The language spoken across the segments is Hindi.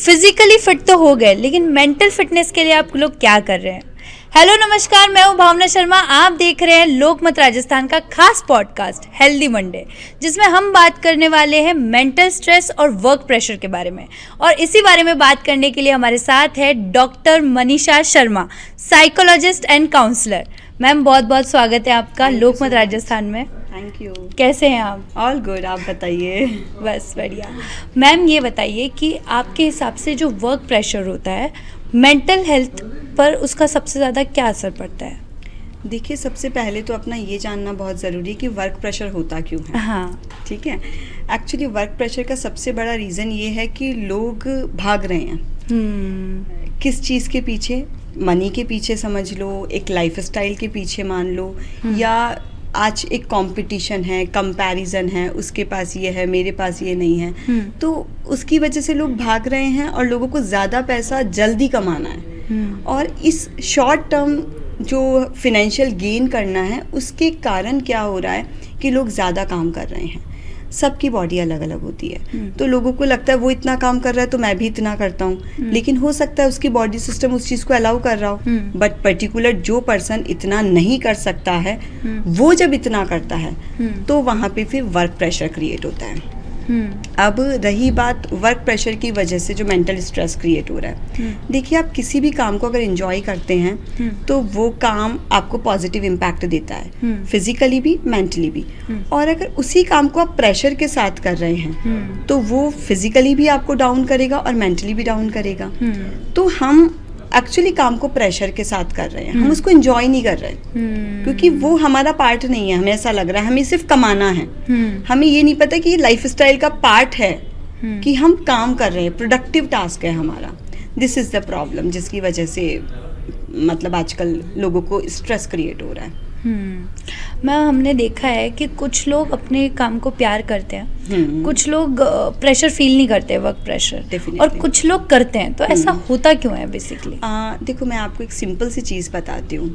फिजिकली फिट तो हो गए, लेकिन मेंटल फिटनेस के लिए आप लोग क्या कर रहे हैं? हेलो नमस्कार, मैं हूं भावना शर्मा। आप देख रहे हैं लोकमत राजस्थान का खास पॉडकास्ट हेल्दी मंडे, जिसमें हम बात करने वाले हैं मेंटल स्ट्रेस और वर्क प्रेशर के बारे में। और इसी बारे में बात करने के लिए हमारे साथ है doctor Manisha Sharma, psychologist and counsellor. Ma'am, बहुत बहुत स्वागत है आपका लोकमत राजस्थान में। Thank you. कैसे हैं आप? ऑल गुड, आप बताइए। बस बढ़िया। मैम, ये बताइए कि आपके हिसाब से जो वर्क प्रेशर होता है, मेंटल हेल्थ पर उसका सबसे ज़्यादा क्या असर पड़ता है? देखिए, सबसे पहले तो अपना ये जानना बहुत ज़रूरी है कि वर्क प्रेशर होता क्यों है। हाँ, ठीक है। एक्चुअली वर्क प्रेशर का सबसे बड़ा रीज़न ये है कि लोग भाग रहे हैं। किस चीज़ के पीछे? मनी के पीछे समझ लो, एक लाइफस्टाइल के पीछे मान लो, या आज एक कंपटीशन है, कंपैरिजन है, उसके पास ये है, मेरे पास ये नहीं है। तो उसकी वजह से लोग भाग रहे हैं और लोगों को ज़्यादा पैसा जल्दी कमाना है। और इस शॉर्ट टर्म जो फिनेंशियल गेन करना है, उसके कारण क्या हो रहा है कि लोग ज़्यादा काम कर रहे हैं। सबकी बॉडी अलग अलग होती है, तो लोगों को लगता है वो इतना काम कर रहा है तो मैं भी इतना करता हूँ। लेकिन हो सकता है उसकी बॉडी सिस्टम उस चीज़ को अलाउ कर रहा हो, बट पर्टिकुलर जो पर्सन इतना नहीं कर सकता है, वो जब इतना करता है तो वहाँ पे फिर वर्क प्रेशर क्रिएट होता है। अब रही बात वर्क प्रेशर की वजह से जो मेंटल स्ट्रेस क्रिएट हो रहा है, देखिए, आप किसी भी काम को अगर एंजॉय करते हैं तो वो काम आपको पॉजिटिव इम्पैक्ट देता है, फिजिकली भी, मेंटली भी। और अगर उसी काम को आप प्रेशर के साथ कर रहे हैं तो वो फिजिकली भी आपको डाउन करेगा और मेंटली भी डाउन करेगा। तो हम एक्चुअली काम को प्रेशर के साथ कर रहे हैं, हम उसको एंजॉय नहीं कर रहे, क्योंकि वो हमारा पार्ट नहीं है। हमें ऐसा लग रहा है हमें सिर्फ कमाना है। हमें ये नहीं पता कि ये लाइफस्टाइल का पार्ट है, कि हम काम कर रहे हैं, प्रोडक्टिव टास्क है हमारा। दिस इज द प्रॉब्लम, जिसकी वजह से मतलब आजकल लोगों को स्ट्रेस क्रिएट हो रहा है। मैम, हमने देखा है कि कुछ लोग अपने काम को प्यार करते हैं, कुछ लोग प्रेशर फील नहीं करते, वर्क प्रेशर, और कुछ लोग करते हैं। तो ऐसा होता क्यों है बेसिकली? देखो, मैं आपको एक सिंपल सी चीज़ बताती हूँ।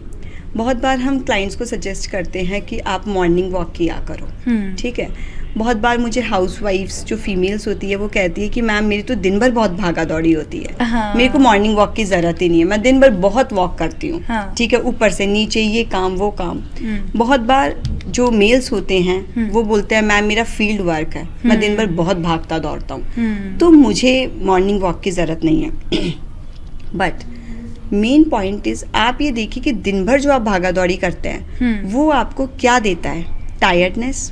बहुत बार हम क्लाइंट्स को सजेस्ट करते हैं कि आप मॉर्निंग वॉक किया करो, ठीक है। बहुत बार मुझे हाउसवाइफ्स जो फीमेल्स होती है वो कहती है कि मैम, मेरी तो दिन भर बहुत भागा दौड़ी होती है, मेरे को मॉर्निंग वॉक की ज़रूरत ही नहीं है, मैं दिन भर बहुत वॉक करती हूँ, ठीक है, ऊपर से नीचे, ये काम वो काम। बहुत बार जो मेल्स होते हैं वो बोलते हैं मैम, मेरा फील्ड वर्क है, मैं दिन भर बहुत भागता दौड़ता हूँ, तो मुझे मॉर्निंग वॉक की ज़रूरत नहीं है। बट मेन पॉइंट इज, आप ये देखिए कि दिन भर जो आप भागा दौड़ी करते हैं वो आपको क्या देता है? टायर्डनेस,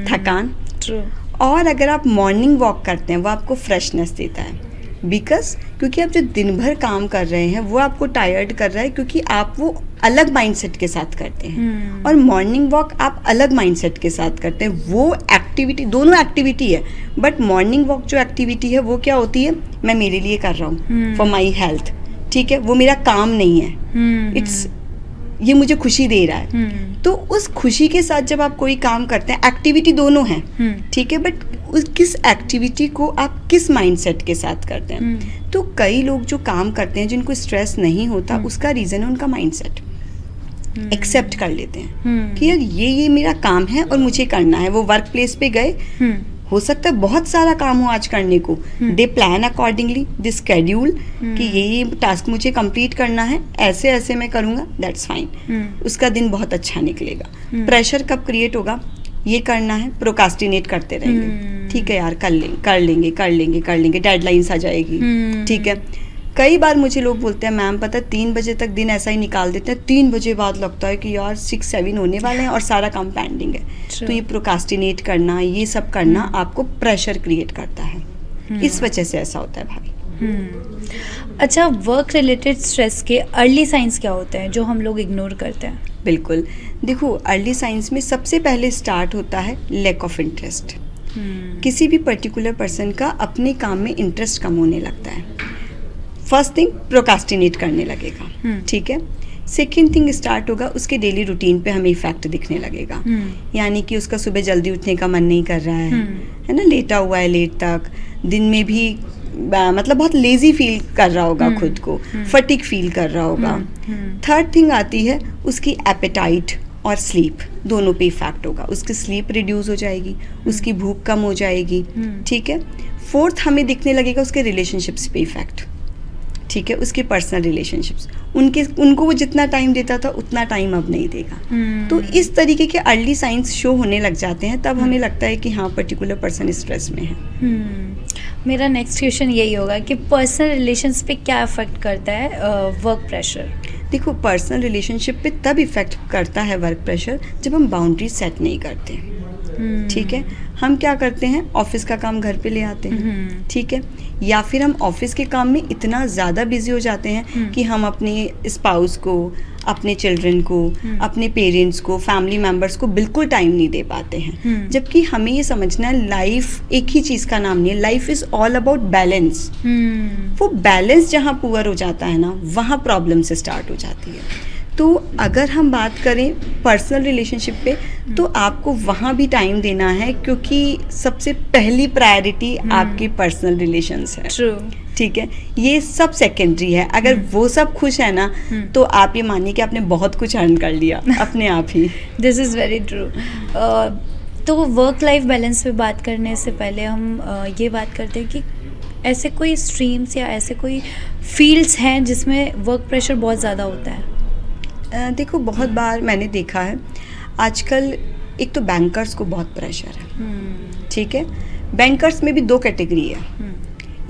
थकान। और अगर आप मॉर्निंग वॉक करते हैं वो आपको फ्रेशनेस देता है। क्योंकि आप जो दिन भर काम कर रहे हैं वो आपको टायर्ड कर रहा है, क्योंकि आप वो अलग माइंडसेट के साथ करते हैं, और मॉर्निंग वॉक आप अलग माइंडसेट के साथ करते हैं। वो एक्टिविटी, दोनों एक्टिविटी है, बट मॉर्निंग वॉक जो एक्टिविटी है वो क्या होती है? मैं मेरे लिए कर रहा हूँ, फॉर माई हेल्थ, ठीक है, वो मेरा काम नहीं है, ये मुझे खुशी दे रहा है। तो उस खुशी के साथ जब आप कोई काम करते हैं, एक्टिविटी दोनों हैं, ठीक है, बट उस किस एक्टिविटी को आप किस माइंडसेट के साथ करते हैं? तो कई लोग जो काम करते हैं जिनको स्ट्रेस नहीं होता, उसका रीज़न है उनका माइंडसेट। एक्सेप्ट कर लेते हैं कि यार ये मेरा काम है और मुझे करना है। वो वर्क प्लेस पे गए, हो सकता है बहुत सारा काम हो आज करने को, दे प्लान अकॉर्डिंगली, दे स्केड्यूल कि ये टास्क मुझे कंप्लीट करना है, ऐसे ऐसे मैं करूँगा, दैट्स फाइन, उसका दिन बहुत अच्छा निकलेगा। प्रेशर कब क्रिएट होगा? ये करना है, प्रोकास्टिनेट करते रहेंगे, ठीक है यार, कर लेंगे, डेडलाइंस आ जाएगी, ठीक है। कई बार मुझे लोग बोलते हैं मैम, पता है 3 बजे तक दिन ऐसा ही निकाल देते हैं, 3 बजे बाद लगता है कि यार 6-7 होने वाले हैं और सारा काम पेंडिंग है। तो ये प्रोकास्टिनेट करना, ये सब करना आपको प्रेशर क्रिएट करता है, इस वजह से ऐसा होता है भाभी। अच्छा, वर्क रिलेटेड स्ट्रेस के अर्ली साइंस क्या होते हैं जो हम लोग इग्नोर करते हैं? बिल्कुल, देखो, अर्ली साइंस में सबसे पहले स्टार्ट होता है लैक ऑफ इंटरेस्ट। किसी भी पर्टिकुलर पर्सन का अपने काम में इंटरेस्ट कम होने लगता है। फर्स्ट थिंग, प्रोकास्टिनेट करने लगेगा, ठीक है। सेकेंड थिंग स्टार्ट होगा, उसके डेली रूटीन पे हमें इफेक्ट दिखने लगेगा, यानी कि उसका सुबह जल्दी उठने का मन नहीं कर रहा है ना, लेटा हुआ है लेट तक, दिन में भी मतलब बहुत लेजी फील कर रहा होगा, खुद को फटीग फील कर रहा होगा। थर्ड थिंग आती है उसकी एपेटाइट और स्लीप दोनों पे इफेक्ट होगा। उसकी स्लीप रिड्यूस हो जाएगी, उसकी भूख कम हो जाएगी, ठीक है। फोर्थ, हमें दिखने लगेगा उसके रिलेशनशिप्स पे इफेक्ट, ठीक है। उसके पर्सनल रिलेशनशिप्स, उनको वो जितना टाइम देता था उतना टाइम अब नहीं देगा। तो इस तरीके के अर्ली साइंस शो होने लग जाते हैं, तब हमें लगता है कि हाँ पर्टिकुलर पर्सन स्ट्रेस में है। मेरा नेक्स्ट क्वेश्चन यही होगा कि पर्सनल रिलेशंस पे क्या इफेक्ट करता है वर्क प्रेशर? देखो, पर्सनल रिलेशनशिप पे तब इफेक्ट करता है वर्क प्रेशर जब हम बाउंड्री सेट नहीं करते, ठीक है। हम क्या करते हैं, ऑफिस का काम घर पे ले आते हैं, ठीक है, या फिर हम ऑफिस के काम में इतना ज़्यादा बिजी हो जाते हैं कि हम अपने स्पाउस को, अपने चिल्ड्रन को, अपने पेरेंट्स को, फैमिली मेम्बर्स को बिल्कुल टाइम नहीं दे पाते हैं। जबकि हमें ये समझना है लाइफ एक ही चीज़ का नाम नहीं है, life is all about balance. वो बैलेंस जहाँ पुअर हो जाता है ना, वहाँ प्रॉब्लम से स्टार्ट हो जाती है। तो अगर हम बात करें पर्सनल रिलेशनशिप पे, तो आपको वहाँ भी टाइम देना है, क्योंकि सबसे पहली प्रायोरिटी आपकी पर्सनल रिलेशंस है। ट्रू, ठीक है, ये सब सेकेंडरी है। अगर वो सब खुश है ना, तो आप ये मानिए कि आपने बहुत कुछ अर्न कर लिया अपने आप ही। This is very true. तो वर्क लाइफ बैलेंस पे बात करने से पहले हम ये बात करते हैं कि ऐसे कोई स्ट्रीम्स या ऐसे कोई फील्ड्स हैं जिसमें वर्क प्रेशर बहुत ज़्यादा होता है? देखो, बहुत बार मैंने देखा है आजकल, एक तो बैंकर्स को बहुत प्रेशर है, ठीक है। बैंकर्स में भी दो कैटेगरी है।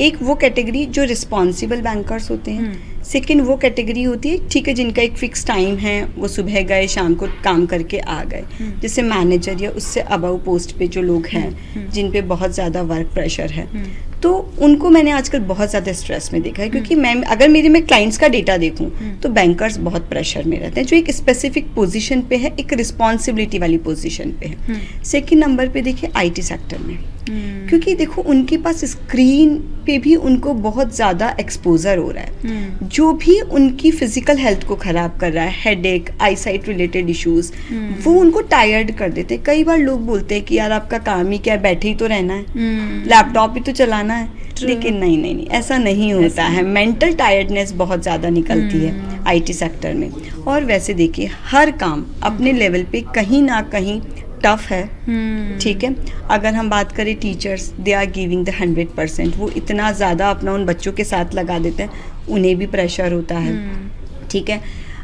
एक वो कैटेगरी जो रिस्पॉन्सिबल बैंकर्स होते हैं, सेकंड वो कैटेगरी होती है, ठीक है, जिनका एक फिक्स टाइम है, वो सुबह गए शाम को काम करके आ गए। जैसे मैनेजर या उससे अबव पोस्ट पे जो लोग हैं, जिन पे बहुत ज़्यादा वर्क प्रेशर है, तो उनको मैंने आजकल बहुत ज़्यादा स्ट्रेस में देखा है। क्योंकि मैं क्लाइंट्स का डेटा देखूं तो बैंकर्स बहुत प्रेशर में रहते हैं, जो एक स्पेसिफिक पोजीशन पे है, एक रिस्पॉन्सिबिलिटी वाली पोजीशन पे है। सेकंड नंबर पे देखिए आईटी सेक्टर में, क्योंकि देखो उनके पास स्क्रीन पे भी उनको बहुत ज़्यादा एक्सपोजर हो रहा है, जो भी उनकी फिजिकल हेल्थ को ख़राब कर रहा है, हेडेक, आईसाइट रिलेटेड इश्यूज, वो उनको टायर्ड कर देते हैं। कई बार लोग बोलते हैं कि यार आपका काम ही क्या है, बैठे ही तो रहना है, लैपटॉप ही तो चलाना है। लेकिन नहीं, ऐसा नहीं होता है। मेंटल टायर्डनेस बहुत ज़्यादा निकलती है आईटी सेक्टर में। और वैसे देखिए, हर काम अपने लेवल पे कहीं ना कहीं टफ है, ठीक है। अगर हम बात करें teachers, they are giving the 100%, वो इतना ज़्यादा अपना उन बच्चों के साथ लगा देते हैं, उन्हें भी प्रेशर होता है, ठीक है।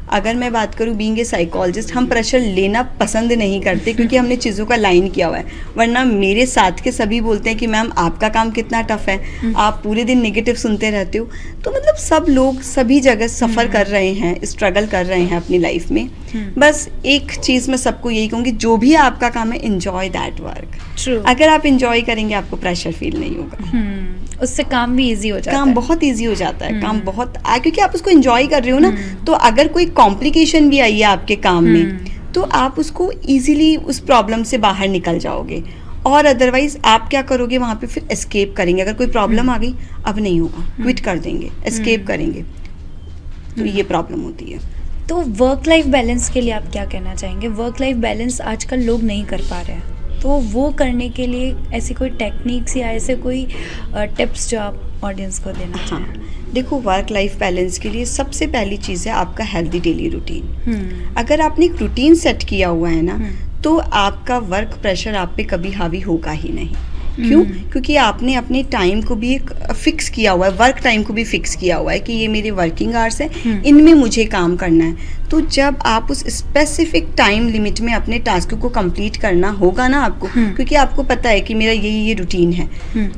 अगर मैं बात करूँ बीइंग ए साइकोलॉजिस्ट, हम प्रेशर लेना पसंद नहीं करते क्योंकि हमने चीज़ों का लाइन किया हुआ है। वरना मेरे साथ के सभी बोलते हैं कि मैम आपका काम कितना टफ है, आप पूरे दिन नेगेटिव सुनते रहते हो। तो मतलब सब लोग सभी जगह सफ़र कर रहे हैं, स्ट्रगल कर रहे हैं अपनी लाइफ में। बस एक चीज़ मैं सबको यही कहूँगी, जो भी आपका काम है, एंजॉय दैट वर्क। अगर आप एंजॉय करेंगे, आपको प्रेशर फील नहीं होगा, उससे काम भी इजी हो जाता है। काम बहुत इजी हो जाता है, काम बहुत, क्योंकि आप उसको एंजॉय कर रहे हो ना। तो अगर कोई कॉम्प्लिकेशन भी आई है आपके काम में, तो आप उसको इजीली उस प्रॉब्लम से बाहर निकल जाओगे। और अदरवाइज आप क्या करोगे, वहाँ पे फिर एस्केप करेंगे। अगर कोई प्रॉब्लम आ गई, अब नहीं होगा, क्विट कर देंगे, एस्केप करेंगे, तो ये प्रॉब्लम होती है। तो वर्क लाइफ बैलेंस के लिए आप क्या कहना चाहेंगे? वर्क लाइफ बैलेंस आजकल लोग नहीं कर पा रहे हैं, तो वो करने के लिए ऐसी कोई टेक्निक्स या ऐसे कोई टिप्स जो आप ऑडियंस को देना चाहें? देखो, वर्क लाइफ बैलेंस के लिए सबसे पहली चीज़ है आपका हेल्दी डेली रूटीन। अगर आपने एक रूटीन सेट किया हुआ है ना, तो आपका वर्क प्रेशर आप पे कभी हावी होगा ही नहीं। क्यों? क्योंकि आपने अपने टाइम को भी एक फिक्स किया हुआ है, वर्क टाइम को भी फिक्स किया हुआ है कि ये मेरे वर्किंग आवर्स हैं, इनमें मुझे काम करना है। तो जब आप उस स्पेसिफिक टाइम लिमिट में अपने टास्क को कंप्लीट करना होगा ना आपको, क्योंकि आपको पता है कि मेरा ये रूटीन है,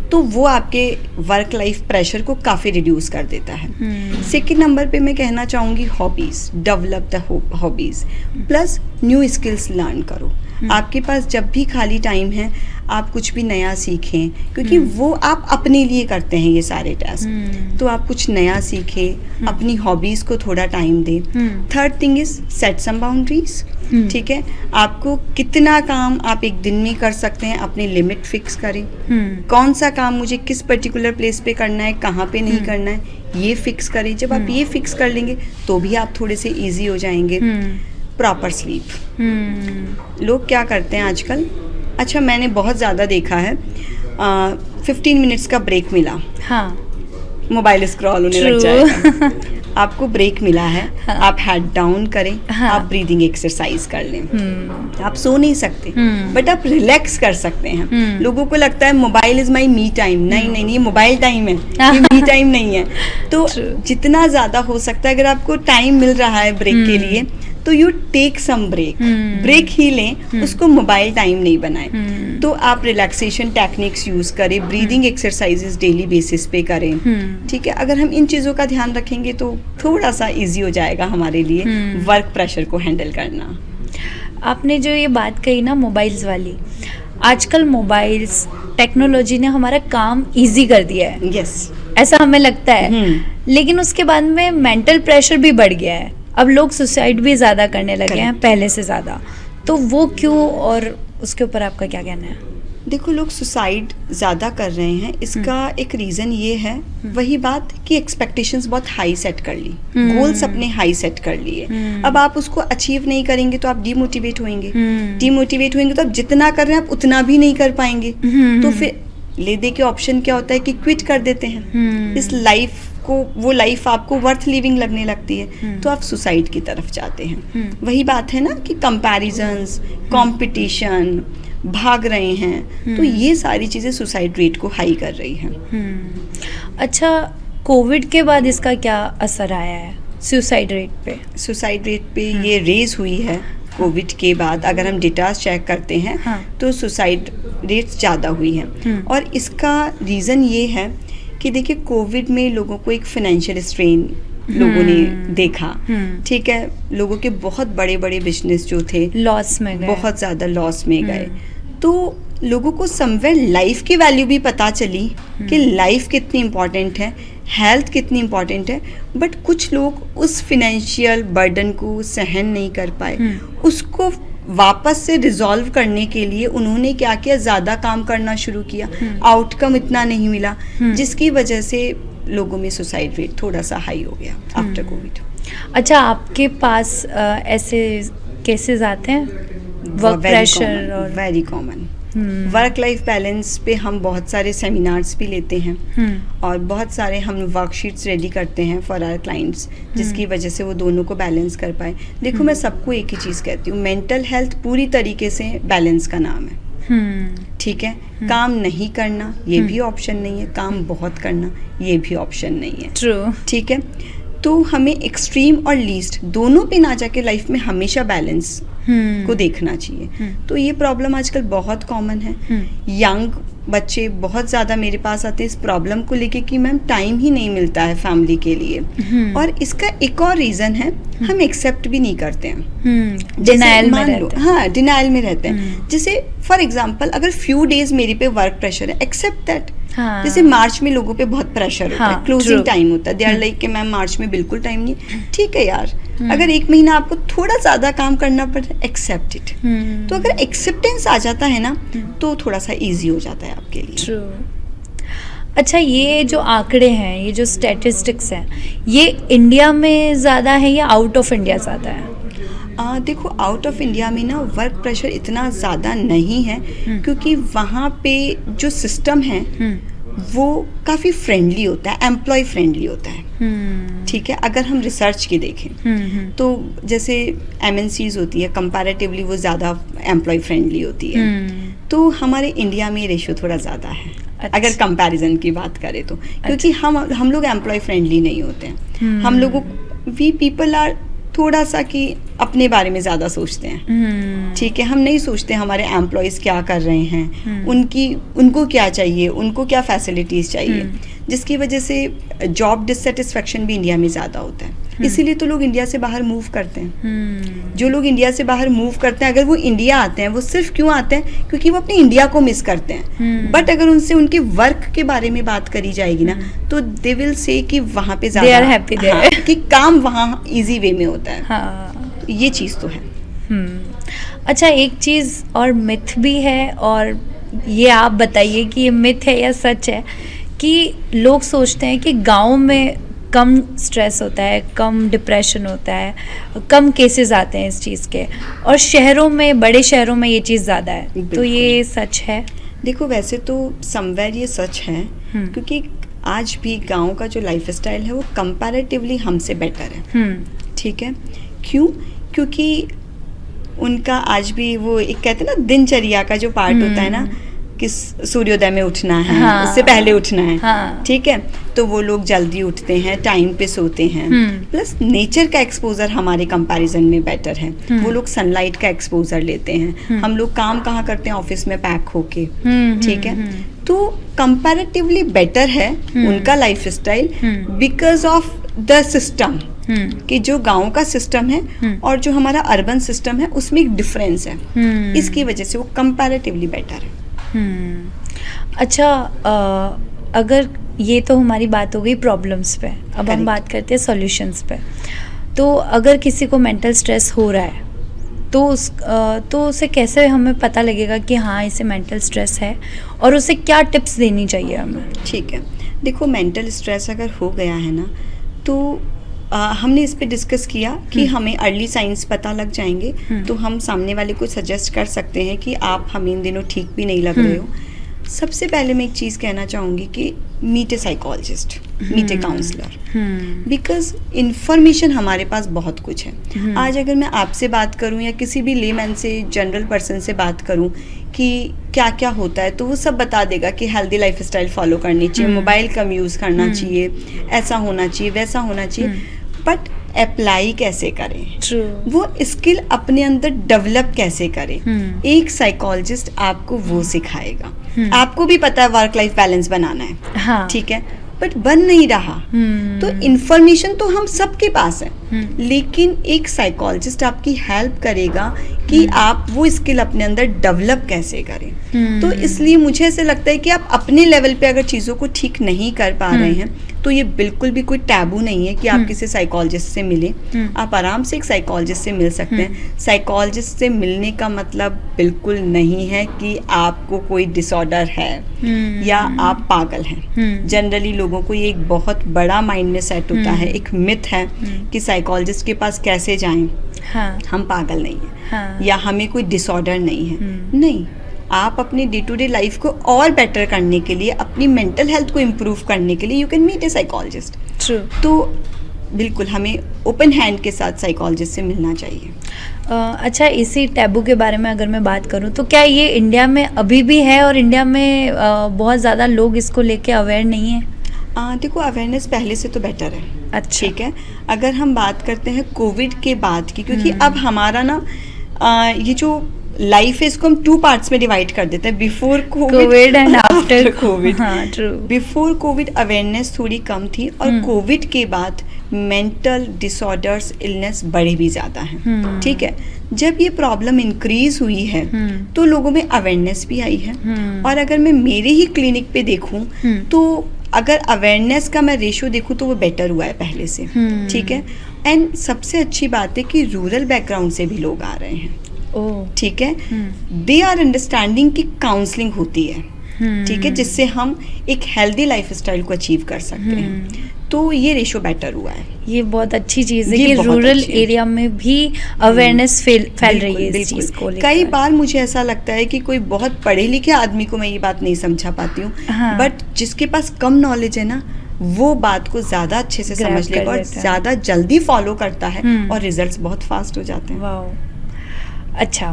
तो वो आपके वर्क लाइफ प्रेशर को काफ़ी रिड्यूस कर देता है। सेकेंड नंबर पे मैं कहना चाहूँगी hobbies, develop the hobbies, plus new skills learn करो। आपके पास जब भी खाली टाइम है, आप कुछ भी नया सीखें, क्योंकि वो आप अपने लिए करते हैं ये सारे टास्क। तो आप कुछ नया सीखें, अपनी हॉबीज़ को थोड़ा टाइम दें। Third thing is set some boundaries, ठीक है। आपको कितना काम आप एक दिन में कर सकते हैं, अपनी लिमिट फिक्स करें। कौन सा काम मुझे किस पर्टिकुलर प्लेस पे करना है, कहाँ पे नहीं करना है, ये फिक्स करें। जब आप ये फिक्स कर लेंगे, तो भी आप थोड़े से ईजी हो जाएंगे। प्रॉपर स्लीप, लोग क्या करते हैं आजकल, अच्छा मैंने बहुत ज़्यादा देखा है, 15 मिनट्स का ब्रेक मिला, हाँ, मोबाइल स्क्रॉल होने लग जाएगा। आपको ब्रेक मिला है, हाँ. आप हेड डाउन करें, हाँ. आप ब्रीदिंग एक्सरसाइज कर लें। आप सो नहीं सकते बट आप रिलैक्स कर सकते हैं। लोगों को लगता है mobile is my me time, नहीं, ये मोबाइल टाइम है, ये मी टाइम नहीं है। तो जितना ज़्यादा हो सकता है, अगर आपको टाइम मिल रहा है ब्रेक के लिए, तो यू टेक सम ब्रेक ही लें, उसको मोबाइल टाइम नहीं बनाएं। तो आप रिलैक्सेशन टेक्निक्स यूज़ करें, ब्रीदिंग एक्सरसाइजेस डेली बेसिस पे करें, ठीक है। अगर हम इन चीज़ों का ध्यान रखेंगे तो थोड़ा सा इजी हो जाएगा हमारे लिए वर्क प्रेशर को हैंडल करना। आपने जो ये बात कही ना मोबाइल्स वाली, आजकल मोबाइल्स टेक्नोलॉजी ने हमारा काम इजी कर दिया है, यस, ऐसा हमें लगता है। लेकिन उसके बाद में मेंटल प्रेशर भी बढ़ गया है। अब लोग सुसाइड भी ज़्यादा करने लगे हैं पहले से ज़्यादा, तो वो क्यों, और उसके ऊपर आपका क्या कहना है? देखो, लोग सुसाइड ज़्यादा कर रहे हैं, इसका एक रीज़न ये है, वही बात कि एक्सपेक्टेशंस बहुत हाई सेट कर ली, गोल्स अपने हाई सेट कर लिए। अब आप उसको अचीव नहीं करेंगे तो आप डीमोटिवेट होंगे, तो आप जितना कर रहे हैं आप उतना भी नहीं कर पाएंगे। तो फिर ले दे के ऑप्शन क्या होता है कि क्विट कर देते हैं। इस लाइफ को, वो लाइफ आपको वर्थ लिविंग लगने लगती है, तो आप सुसाइड की तरफ जाते हैं। वही बात है ना कि कंपैरिजंस, कंपटीशन, भाग रहे हैं, तो ये सारी चीज़ें सुसाइड रेट को हाई कर रही हैं। अच्छा, कोविड के बाद इसका क्या असर आया है सुसाइड रेट पे? सुसाइड रेट पे ये रेज हुई है कोविड के बाद। अगर हम डेटास चेक करते हैं तो सुसाइड रेट्स ज़्यादा हुई हैं, और इसका रीज़न ये है कि देखिए, कोविड में लोगों को एक फाइनेंशियल स्ट्रेन लोगों ने देखा, ठीक है। लोगों के बहुत बड़े बड़े बिजनेस जो थे लॉस में गए, बहुत ज़्यादा लॉस में गए। तो लोगों को समवेयर लाइफ की वैल्यू भी पता चली कि लाइफ कितनी इम्पॉर्टेंट है, हेल्थ कितनी इम्पॉर्टेंट है। बट कुछ लोग उस फिनेंशियल बर्डन को सहन नहीं कर पाए। उसको वापस से रिजॉल्व करने के लिए उन्होंने क्या किया, ज़्यादा काम करना शुरू किया, आउटकम इतना नहीं मिला, जिसकी वजह से लोगों में सुसाइड रेट थोड़ा सा हाई हो गया आफ्टर कोविड। अच्छा, आपके पास ऐसे केसेस आते हैं वर्क प्रेशर? और very common work life balance पे हम बहुत सारे सेमिनार्स भी लेते हैं, और बहुत सारे हम वर्कशीट्स रेडी करते हैं फॉर आवर क्लाइंट्स, जिसकी वजह से वो दोनों को बैलेंस कर पाए। देखो, मैं सबको एक ही चीज़ कहती हूँ, मेंटल हेल्थ पूरी तरीके से बैलेंस का नाम है, ठीक है। काम नहीं करना ये भी ऑप्शन नहीं है, काम बहुत करना ये भी ऑप्शन नहीं है, ट्रू, ठीक है। तो हमें एक्सट्रीम और लीस्ट दोनों पे ना जाके लाइफ में हमेशा बैलेंस को देखना चाहिए। तो ये प्रॉब्लम आजकल बहुत कॉमन है। यंग बच्चे बहुत ज़्यादा मेरे पास आते हैं इस प्रॉब्लम को लेके कि मैम टाइम ही नहीं मिलता है फैमिली के लिए। और इसका एक और रीज़न है, हम एक्सेप्ट भी नहीं करते हैं, डिनायल में रहते हैं। हाँ, डिनायल में रहते हैं। जैसे फॉर एग्जाम्पल, अगर फ्यू डेज मेरे पे वर्क प्रेशर है, एक्सेप्ट दैट। जैसे मार्च में लोगों पे बहुत प्रेशर होता है, क्लोजिंग टाइम होता है, दे आर लाइक कि मैम मार्च में बिल्कुल टाइम नहीं, ठीक है यार, अगर एक महीना आपको थोड़ा ज़्यादा काम करना पड़े, एक्सेप्ट इट। तो अगर एक्सेप्टेंस आ जाता है ना, तो थोड़ा सा ईजी हो जाता है आपके लिए। ट्रू। अच्छा, ये जो आंकड़े हैं, ये जो स्टैटिस्टिक्स हैं, ये इंडिया में ज़्यादा है या आउट ऑफ इंडिया ज़्यादा है? देखो, आउट ऑफ इंडिया में ना वर्क प्रेशर इतना ज़्यादा नहीं है, क्योंकि वहाँ पे जो सिस्टम है वो काफ़ी फ्रेंडली होता है, एम्प्लॉय फ्रेंडली होता है, ठीक है। अगर हम रिसर्च की देखें तो जैसे MNCs होती है, कंपैरेटिवली वो ज़्यादा एम्प्लॉय फ्रेंडली होती है। तो हमारे इंडिया में रेशियो थोड़ा ज़्यादा है। अच्छा। अगर कंपैरिजन की बात करें तो, क्योंकि हम लोग एम्प्लॉय फ्रेंडली नहीं होते हैं। हम लोगों, वी पीपल आर थोड़ा सा कि अपने बारे में ज़्यादा सोचते हैं, ठीक है। हम नहीं सोचते हमारे एम्प्लॉयज़ क्या कर रहे हैं, उनको क्या चाहिए, उनको क्या फैसिलिटीज़ चाहिए, जिसकी वजह से जॉब डिससेटिस्फेक्शन भी इंडिया में ज़्यादा होता है। इसीलिए तो लोग इंडिया से बाहर मूव करते हैं। जो लोग इंडिया से बाहर मूव करते हैं, अगर वो इंडिया आते हैं, वो सिर्फ क्यों आते हैं, क्योंकि वो अपने इंडिया को मिस करते हैं। बट अगर उनसे उनके वर्क के बारे में बात करी जाएगी ना, तो दे विल से कि वहाँ पे ज़्यादा, they are happy there. हाँ, कि काम वहाँ इजी वे में होता है। हाँ, तो ये चीज़ तो है। अच्छा, एक चीज़ और मिथ भी है, और ये आप बताइए कि ये मिथ है या सच है, कि लोग सोचते हैं कि गांव में कम स्ट्रेस होता है, कम डिप्रेशन होता है, कम केसेस आते हैं इस चीज़ के, और शहरों में, बड़े शहरों में ये चीज़ ज़्यादा है। तो ये सच है? देखो, वैसे तो समवेयर ये सच है, क्योंकि आज भी गांव का जो लाइफस्टाइल है वो कंपैरेटिवली हमसे बेटर है। ठीक है, क्यों? क्योंकि उनका आज भी वो एक कहते हैं ना दिनचर्या का जो पार्ट होता है ना कि सूर्योदय में उठना है, हाँ, उससे पहले उठना है। हाँ, ठीक है, तो वो लोग जल्दी उठते हैं, टाइम पे सोते हैं। प्लस नेचर का एक्सपोजर हमारे कंपैरिजन में बेटर है। वो लोग सनलाइट का एक्सपोजर लेते हैं। हम लोग काम कहाँ करते हैं? ऑफिस में पैक होके। ठीक है, तो कंपैरेटिवली बेटर है उनका life style because of the system. कि जो गांव का सिस्टम है और जो हमारा अर्बन सिस्टम है उसमें एक डिफरेंस है। इसकी वजह से वो कंपैरेटिवली बेटर है। अच्छा, अगर ये तो हमारी बात हो गई प्रॉब्लम्स पे, अब हम बात करते हैं सॉल्यूशंस पे। तो अगर किसी को मेंटल स्ट्रेस हो रहा है तो उसे कैसे हमें पता लगेगा कि हाँ इसे मेंटल स्ट्रेस है, और उसे क्या टिप्स देनी चाहिए हमें? ठीक है, देखो मेंटल स्ट्रेस अगर हो गया है ना तो हमने इस पे डिस्कस किया कि हमें अर्ली साइंस पता लग जाएंगे तो हम सामने वाले को सजेस्ट कर सकते हैं कि आप हमें इन दिनों ठीक भी नहीं लग रहे हो। सबसे पहले मैं एक चीज़ कहना चाहूँगी कि meet a psychologist, meet a counsellor, because information हमारे पास बहुत कुछ है। आज अगर मैं आपसे बात करूँ या किसी भी लेमैन से, जनरल पर्सन से बात करूँ कि क्या क्या होता है, तो वो सब बता देगा कि हेल्दी लाइफस्टाइल फॉलो करनी चाहिए, मोबाइल कम यूज़ करना चाहिए, ऐसा होना चाहिए, वैसा होना चाहिए। बट अप्लाई कैसे करें? True. वो स्किल अपने अंदर डेवलप कैसे करें? एक साइकोलॉजिस्ट आपको वो सिखाएगा। आपको भी पता है वर्क लाइफ बैलेंस बनाना है, हाँ, ठीक है, बट बन नहीं रहा। तो इंफॉर्मेशन तो हम सबके पास है, लेकिन एक साइकोलॉजिस्ट आपकी हेल्प करेगा कि आप वो स्किल अपने अंदर डेवलप कैसे करें। तो इसलिए मुझे ऐसे लगता है कि आप अपने लेवल पे अगर चीज़ों को ठीक नहीं कर पा रहे हैं तो ये बिल्कुल भी कोई टैबू नहीं है कि आप किसी साइकोलॉजिस्ट से मिलें। आप आराम से एक साइकोलॉजिस्ट से मिल सकते हैं। साइकोलॉजिस्ट से मिलने का मतलब बिल्कुल नहीं है कि आपको कोई डिसऑर्डर है या आप पागल हैं। जनरली लोगों को ये एक बहुत बड़ा माइंड में सेट होता है, एक मिथ है कि साइकोलॉजिस्ट के पास कैसे जाएं, हाँ, हम पागल नहीं हैं, हाँ, या हमें कोई डिसऑर्डर नहीं है। नहीं, आप अपनी डे टू डे लाइफ को और बेटर करने के लिए, अपनी मेंटल हेल्थ को इम्प्रूव करने के लिए you can meet a psychologist. True. तो बिल्कुल हमें ओपन हैंड के साथ साइकोलॉजिस्ट से मिलना चाहिए। अच्छा, इसी टैबू के बारे में अगर मैं बात करूं तो क्या ये इंडिया में अभी भी है, और इंडिया में बहुत ज़्यादा लोग इसको लेके अवेयर नहीं है? देखो, अवेयरनेस पहले से तो बेटर है। अच्छा, ठीक है, अगर हम बात करते हैं कोविड के बाद की, क्योंकि अब हमारा ना ये जो लाइफ है इसको हम 2 पार्ट्स में डिवाइड कर देते हैं, before Covid and after Covid. हाँ, ट्रू। बिफोर कोविड अवेयरनेस थोड़ी कम थी, और कोविड के बाद मेंटल डिसऑर्डर्स, इलनेस बढ़े भी ज़्यादा हैं। ठीक है, जब ये प्रॉब्लम इंक्रीज हुई है तो लोगों में अवेयरनेस भी आई है। और अगर मैं मेरे ही क्लिनिक पे देखूं तो अगर अवेयरनेस का मैं रेशो देखूं तो वो बेटर हुआ है पहले से। ठीक है, एंड सबसे अच्छी बात है कि रूरल बैकग्राउंड से भी लोग आ रहे हैं। ठीक है, दे आर अंडरस्टैंडिंग कि काउंसलिंग होती है। ठीक है, जिससे हम एक हेल्दी लाइफस्टाइल को अचीव कर सकते हैं। तो ये रेशो बेटर हुआ है। ये बहुत अच्छी चीज़ है कि रूरल एरिया में भी अवेयरनेस फैल रही है इस चीज़ को लेकर। कई बार मुझे ऐसा लगता है कि कोई बहुत पढ़े लिखे आदमी को मैं ये बात नहीं समझा पाती हूँ, बट जिसके पास कम नॉलेज है ना, वो बात को ज़्यादा अच्छे से समझ लेगा और ज़्यादा जल्दी फॉलो करता है और रिजल्ट्स बहुत फास्ट हो जाते हैं। वाओ, अच्छा,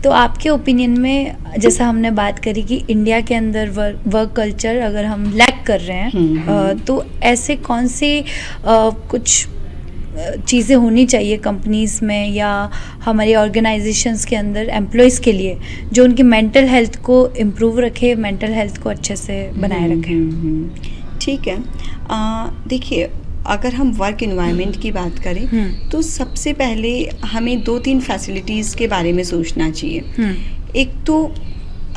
तो आपके ओपिनियन में जैसा हमने बात करी कि इंडिया के अंदर वर्क कल्चर अगर हम लैक कर रहे हैं, तो ऐसे कौन सी कुछ चीज़ें होनी चाहिए कंपनीज़ में या हमारी ऑर्गेनाइजेशंस के अंदर एम्प्लॉयज़ के लिए जो उनकी मेंटल हेल्थ को इम्प्रूव रखे, मेंटल हेल्थ को अच्छे से बनाए रखें? ठीक है, देखिए, अगर हम वर्क इन्वायरमेंट की बात करें तो सबसे पहले हमें 2-3 फैसिलिटीज़ के बारे में सोचना चाहिए। एक तो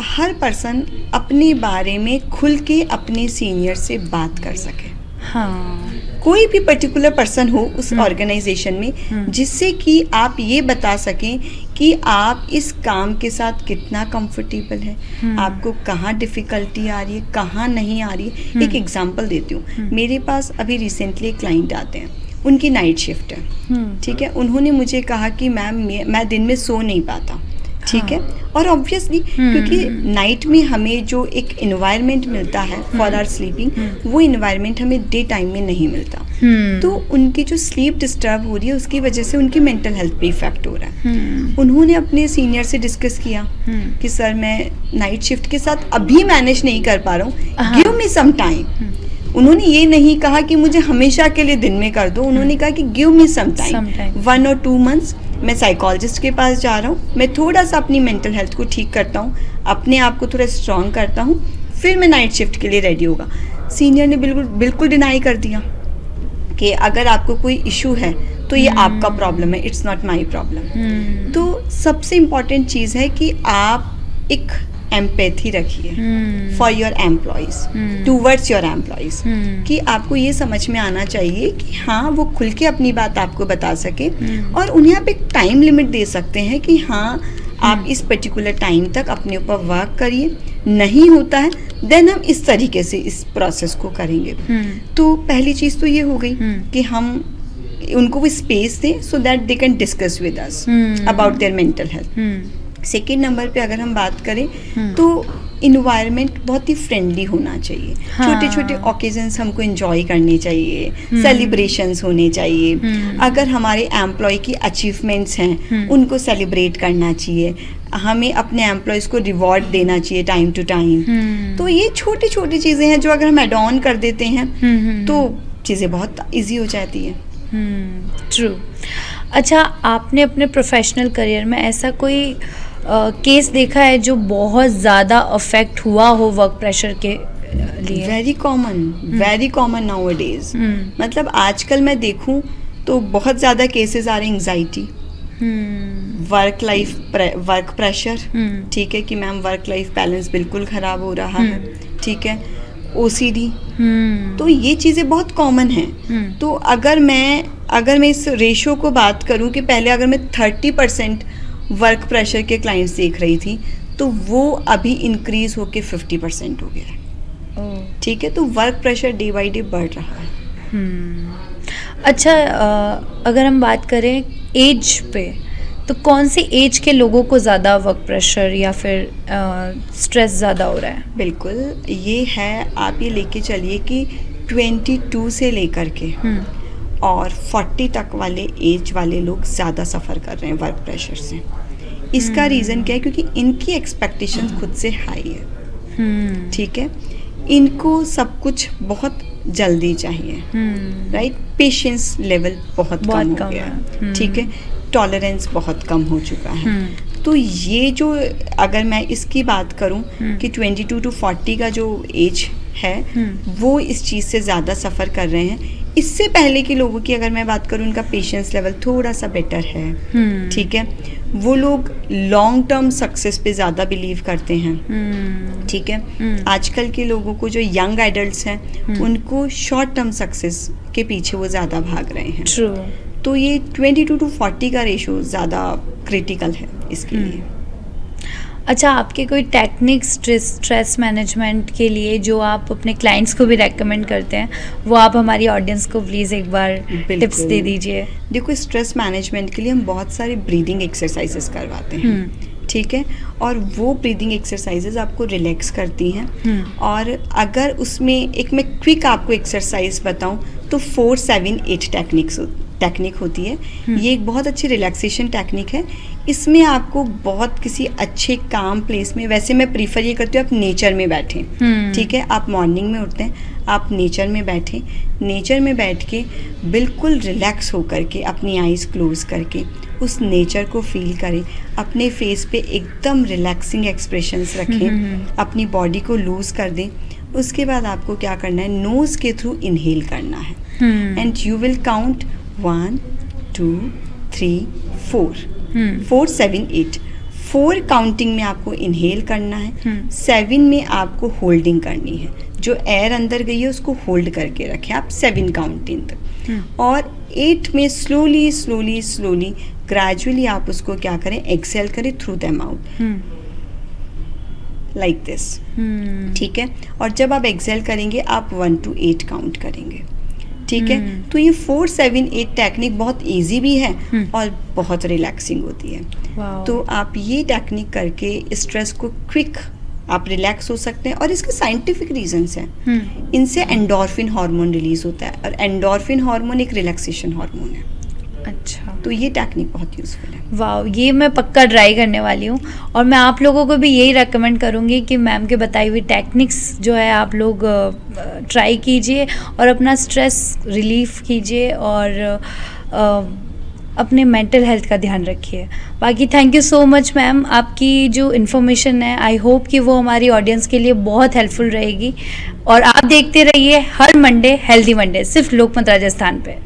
हर पर्सन अपने बारे में खुल के अपने सीनियर से बात कर सके। हाँ, कोई भी पर्टिकुलर पर्सन हो उस ऑर्गेनाइजेशन में, जिससे कि आप ये बता सकें कि आप इस काम के साथ कितना कंफर्टेबल है, आपको कहाँ डिफ़िकल्टी आ रही है, कहाँ नहीं आ रही है। एक एग्जांपल देती हूँ, मेरे पास अभी रिसेंटली एक क्लाइंट आते हैं, उनकी नाइट शिफ्ट है। ठीक है, उन्होंने मुझे कहा कि मैम मैं दिन में सो नहीं पाता। ठीक है। और ऑब्वियसली क्योंकि नाइट में हमें जो एक इन्वायरमेंट मिलता है फॉर आवर स्लीपिंग, वो इन्वायरमेंट हमें डे टाइम में नहीं मिलता। तो उनकी जो स्लीप डिस्टर्ब हो रही है उसकी वजह से उनकी मेंटल हेल्थ पे इफेक्ट हो रहा है। उन्होंने अपने सीनियर से डिस्कस किया कि सर मैं नाइट शिफ्ट के साथ अभी मैनेज नहीं कर पा रहा हूँ, गिव मी सम टाइम। उन्होंने ये नहीं कहा कि मुझे हमेशा के लिए दिन में कर दो, उन्होंने कहा कि गिव मी सम टाइम, 1 और 2 मंथ्स मैं साइकोलॉजिस्ट के पास जा रहा हूँ, मैं थोड़ा सा अपनी मेंटल हेल्थ को ठीक करता हूँ, अपने आप को थोड़ा स्ट्रॉन्ग करता हूँ, फिर मैं नाइट शिफ्ट के लिए रेडी होगा। सीनियर ने बिल्कुल डिनाई कर दिया कि अगर आपको कोई इशू है तो ये आपका प्रॉब्लम है, इट्स नॉट माई प्रॉब्लम। तो सबसे इम्पॉर्टेंट चीज़ है कि आप एक एम्पैथी रखिए for your employees, towards your employees, कि आपको ये समझ में आना चाहिए कि हाँ वो खुल के अपनी बात आपको बता सके, और उन्हें आप एक टाइम लिमिट दे सकते हैं कि हाँ आप इस पर्टिकुलर टाइम तक अपने ऊपर वर्क करिए, नहीं होता है देन हम इस तरीके से इस प्रोसेस को करेंगे। तो पहली चीज़ तो ये हो गई कि हम उनको वो स्पेस दें so that they can discuss with us about their mental health. Second number पे अगर हम बात करें तो इन्वायरमेंट बहुत ही फ्रेंडली होना चाहिए। छोटे छोटे ओकेजन्स हमको एंजॉय करने चाहिए, सेलिब्रेशंस होने चाहिए। अगर हमारे एम्प्लॉय की अचीवमेंट्स हैं उनको सेलिब्रेट करना चाहिए, हमें अपने एम्प्लॉयज़ को रिवॉर्ड देना चाहिए टाइम टू टाइम। तो ये छोटी छोटी चीज़ें हैं जो अगर हम एड ऑन कर देते हैं तो चीज़ें बहुत ईजी हो जाती है। ट्रू। अच्छा, आपने अपने प्रोफेशनल करियर में ऐसा कोई केस देखा है जो बहुत ज़्यादा अफेक्ट हुआ हो वर्क प्रेशर के लिए? Very common now days. मतलब आजकल मैं देखूं तो बहुत ज़्यादा केसेस आ रहे हैं एंग्जाइटी, वर्क प्रेशर, ठीक है कि मैम वर्क लाइफ बैलेंस बिल्कुल ख़राब हो रहा है, ठीक है, OCD, तो ये चीज़ें बहुत कॉमन हैं। तो अगर मैं इस रेशो को बात करूं कि पहले अगर मैं 30% वर्क प्रेशर के क्लाइंट्स देख रही थी तो वो अभी इंक्रीज होके 50% हो गया है। ठीक है, तो work pressure day by day बढ़ रहा है। अच्छा, अगर हम बात करें एज पे, तो कौन सी एज के लोगों को ज़्यादा वर्क प्रेशर या फिर स्ट्रेस ज़्यादा हो रहा है? बिल्कुल, ये है, आप ये लेके चलिए कि 22 से लेकर के और 40 तक वाले एज वाले लोग ज़्यादा सफ़र कर रहे हैं वर्क प्रेशर से। इसका रीज़न क्या है? क्योंकि इनकी एक्सपेक्टेशंस खुद से हाई है, ठीक है, इनको सब कुछ बहुत जल्दी चाहिए, राइट, पेशेंस लेवल बहुत कम हो गया है, ठीक है, टॉलरेंस बहुत कम हो चुका है। तो ये जो, अगर मैं इसकी बात करूं कि 22 to 40 का जो एज है वो इस चीज़ से ज़्यादा सफ़र कर रहे हैं। इससे पहले के लोगों की अगर मैं बात करूं, उनका पेशेंस लेवल थोड़ा सा बेटर है, ठीक है, वो लोग लॉन्ग टर्म सक्सेस पे ज़्यादा बिलीव करते हैं, ठीक है। आजकल के लोगों को, जो यंग एडल्ट्स हैं, उनको शॉर्ट टर्म सक्सेस के पीछे वो ज़्यादा भाग रहे हैं। True. तो ये 22 to 40 का रेशो ज़्यादा क्रिटिकल है इसके लिए। अच्छा, आपके कोई टेक्निक स्ट्रेस मैनेजमेंट के लिए जो आप अपने क्लाइंट्स को भी रेकमेंड करते हैं, वो आप हमारी ऑडियंस को प्लीज़ एक बार टिप्स दे दीजिए। देखो, स्ट्रेस मैनेजमेंट के लिए हम बहुत सारे ब्रीदिंग एक्सरसाइजेस करवाते हैं, ठीक है, और वो ब्रीदिंग एक्सरसाइजेज आपको रिलैक्स करती हैं। और अगर उसमें एक मैं क्विक आपको एक्सरसाइज बताऊं तो 4-7-8 टेक्निक होती है। ये एक बहुत अच्छी रिलैक्सेशन टेक्निक है। इसमें आपको बहुत किसी अच्छे काम प्लेस में, वैसे मैं प्रीफर ये करती हूँ आप नेचर में बैठें, ठीक है, आप मॉर्निंग में उठते हैं, आप नेचर में बैठें, नेचर में बैठ के बिल्कुल रिलैक्स होकर के अपनी आइज़ क्लोज करके उस नेचर को फील करें, अपने फेस पे एकदम रिलैक्सिंग एक्सप्रेशंस रखें, अपनी बॉडी को लूज़ कर दें। उसके बाद आपको क्या करना है, नोज़ के थ्रू इनहेल करना है, and you will count 1 2 3 4 4 7 8 4 counting में आपको इनहेल करना है, 7 में आपको होल्डिंग करनी है, जो एयर अंदर गई है उसको होल्ड करके रखें आप 7 काउंटिंग तक, और 8 में स्लोली स्लोली स्लोली ग्रेजुअली आप उसको क्या करें, एक्सेल करें through the mouth like this, ठीक है। और जब आप एक्सेल करेंगे आप 1 to 8 काउंट करेंगे, ठीक है। तो ये 4-7-8 टेक्निक बहुत इजी भी है और बहुत रिलैक्सिंग होती है। वाओ। तो आप ये टेक्निक करके स्ट्रेस को क्विक आप रिलैक्स हो सकते हैं। और इसके साइंटिफिक रीजंस हैं। इनसे एंडोर्फिन हार्मोन रिलीज होता है और एंडोर्फिन हार्मोन एक रिलैक्सेशन हार्मोन है। अच्छा, तो ये टेक्निक बहुत यूजफुल है। वाह, ये मैं पक्का ट्राई करने वाली हूँ। और मैं आप लोगों को भी यही रेकमेंड करूँगी कि मैम के बताई हुई टेक्निक्स जो है आप लोग ट्राई कीजिए और अपना स्ट्रेस रिलीफ कीजिए और अपने मेंटल हेल्थ का ध्यान रखिए। बाकी thank you so much ma'am, आपकी जो इन्फॉर्मेशन है आई होप कि वो हमारी ऑडियंस के लिए बहुत हेल्पफुल रहेगी। और आप देखते रहिए हर मंडे हेल्दी मंडे, सिर्फ लोकमत राजस्थान पे।